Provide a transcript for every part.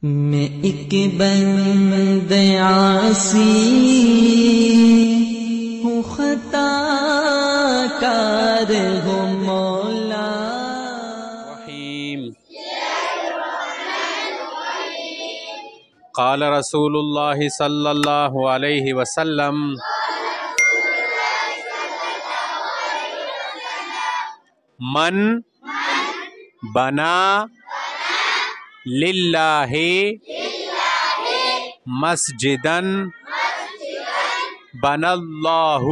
میں ایک بند عاصی ہوں، خطا کار ہوں مولا رحیم۔ قال رسول اللہ صلی اللہ علیہ وسلم من بنا للہ مسجدن بنا اللہ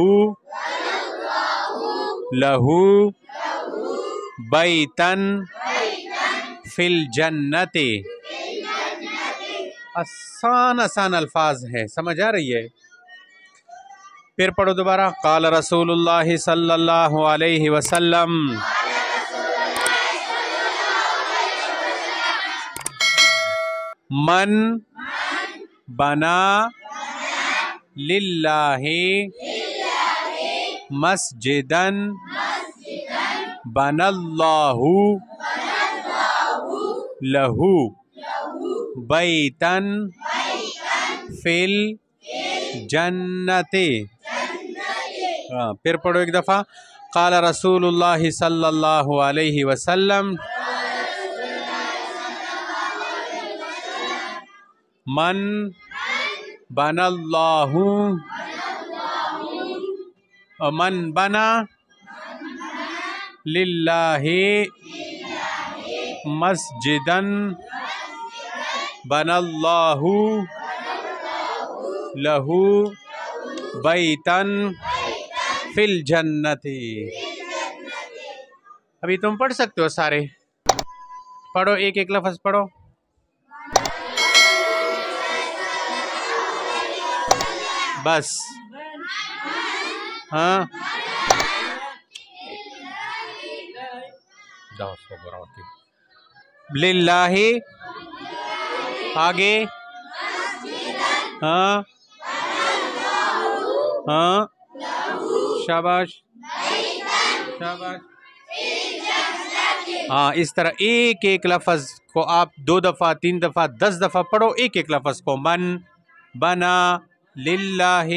لہ بیتن فی الجنت۔ آسان الفاظ ہیں، سمجھ آ رہی ہے؟ پھر پڑھو دوبارہ۔ قال رسول اللہ صلی اللہ علیہ وسلم من بنا للہ مسجدن بنا اللہ لہ بیتن فی الجنت۔ پھر پڑھو ایک دفعہ۔ قال رسول اللہ صلی اللہ علیہ وسلم من بنا اللہ من بنا للہ مسجدن بنا اللہ لہ بیتن فی الجنت۔ ابھی تم پڑھ سکتے ہو سارے، پڑھو ایک ایک لفظ پڑھو۔ بس ہاں للہ، آگے ہاں ہاں، شاباش شاباش۔ ہاں، اس طرح ایک ایک لفظ کو آپ 2 دفعہ 3 دفعہ 10 دفعہ پڑھو، ایک ایک لفظ کو۔ من بنا للہ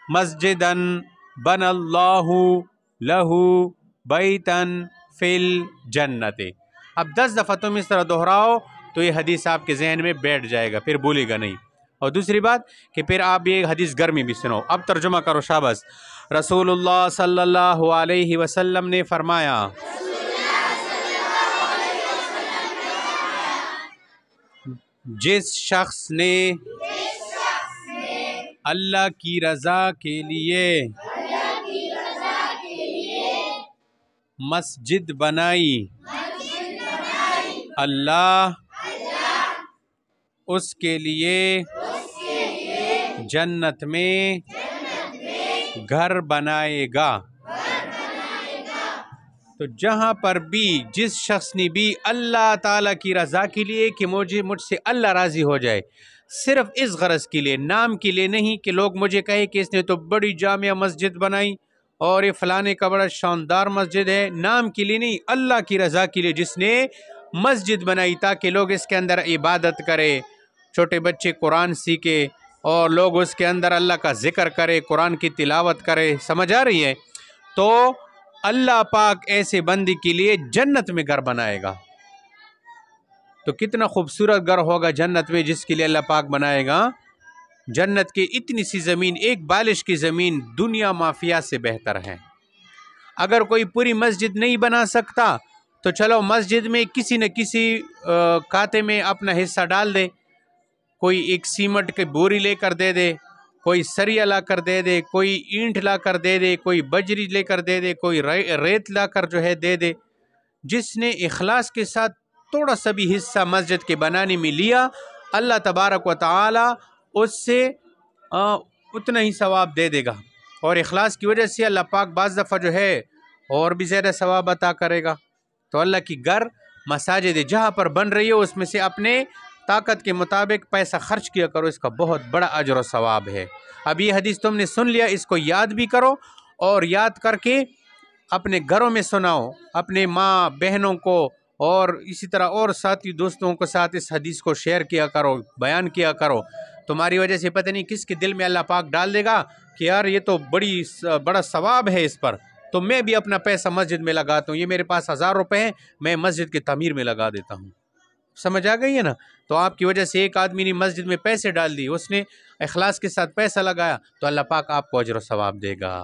مسجدن بنا اللہ لہ بیتن فی الجنت۔ اب 10 دفعہ تم اس طرح دہراؤ تو یہ حدیث آپ کے ذہن میں بیٹھ جائے گا، پھر بھولے گا نہیں۔ اور دوسری بات کہ پھر آپ یہ حدیث گھر میں بھی سنو۔ اب ترجمہ کرو، شاباش۔ رسول اللہ صلی اللہ علیہ وسلم نے فرمایا، جس شخص نے اللہ کی رضا کے لیے مسجد بنائی، اللہ اس کے لیے جنت میں گھر بنائے گا۔ تو جہاں پر بھی جس شخص نے بھی اللہ تعالیٰ کی رضا کے لیے کہ مجھ سے اللہ راضی ہو جائے، صرف اس غرض کے لیے، نام کے لیے نہیں کہ لوگ مجھے کہیں کہ اس نے تو بڑی جامع مسجد بنائی اور یہ فلانے کا بڑا شاندار مسجد ہے، نام کے لیے نہیں، اللہ کی رضا کے لیے جس نے مسجد بنائی تاکہ لوگ اس کے اندر عبادت کرے، چھوٹے بچے قرآن سیکھے اور لوگ اس کے اندر اللہ کا ذکر کرے، قرآن کی تلاوت کرے، سمجھ آ رہی ہے؟ تو اللہ پاک ایسے بندے کے لیے جنت میں گھر بنائے گا۔ تو کتنا خوبصورت گھر ہوگا جنت میں جس کے لیے اللہ پاک بنائے گا۔ جنت کی اتنی سی زمین، ایک بالش کی زمین دنیا مافیا سے بہتر ہے۔ اگر کوئی پوری مسجد نہیں بنا سکتا تو چلو مسجد میں کسی نہ کسی کھاتے میں اپنا حصہ ڈال دے، کوئی ایک سیمنٹ کی بوری لے کر دے دے، کوئی سریا لا کر دے دے، کوئی اینٹ لا کر دے دے، کوئی بجری لے کر دے دے، کوئی ریت لا کر جو ہے دے دے۔ جس نے اخلاص کے ساتھ تھوڑا سا بھی حصہ مسجد کے بنانے میں لیا، اللہ تبارک و تعالی اس سے اتنا ہی ثواب دے دے گا، اور اخلاص کی وجہ سے اللہ پاک بعض دفعہ جو ہے اور بھی زیادہ ثواب عطا کرے گا۔ تو اللہ کی گھر مساجد جہاں پر بن رہی ہو اس میں سے اپنے طاقت کے مطابق پیسہ خرچ کیا کرو، اس کا بہت بڑا اجر و ثواب ہے۔ اب یہ حدیث تم نے سن لیا، اس کو یاد بھی کرو اور یاد کر کے اپنے گھروں میں سناؤ، اپنے ماں بہنوں کو اور اسی طرح اور ساتھی دوستوں کے ساتھ اس حدیث کو شیئر کیا کرو، بیان کیا کرو. تمہاری وجہ سے پتہ نہیں کس کے دل میں اللہ پاک ڈال دے گا کہ یار یہ تو بڑا ثواب ہے اس پر، تو میں بھی اپنا پیسہ مسجد میں لگاتا ہوں. یہ میرے پاس 1000 روپے ہیں، میں مسجد کی تعمیر میں لگا دیتا ہوں. سمجھ آ گئی ہے نا؟ تو آپ کی وجہ سے ایک آدمی نے مسجد میں پیسے ڈال دی، اس نے اخلاص کے ساتھ پیسہ لگایا، تو اللہ پاک آپ کو اجر و ثواب دے گا.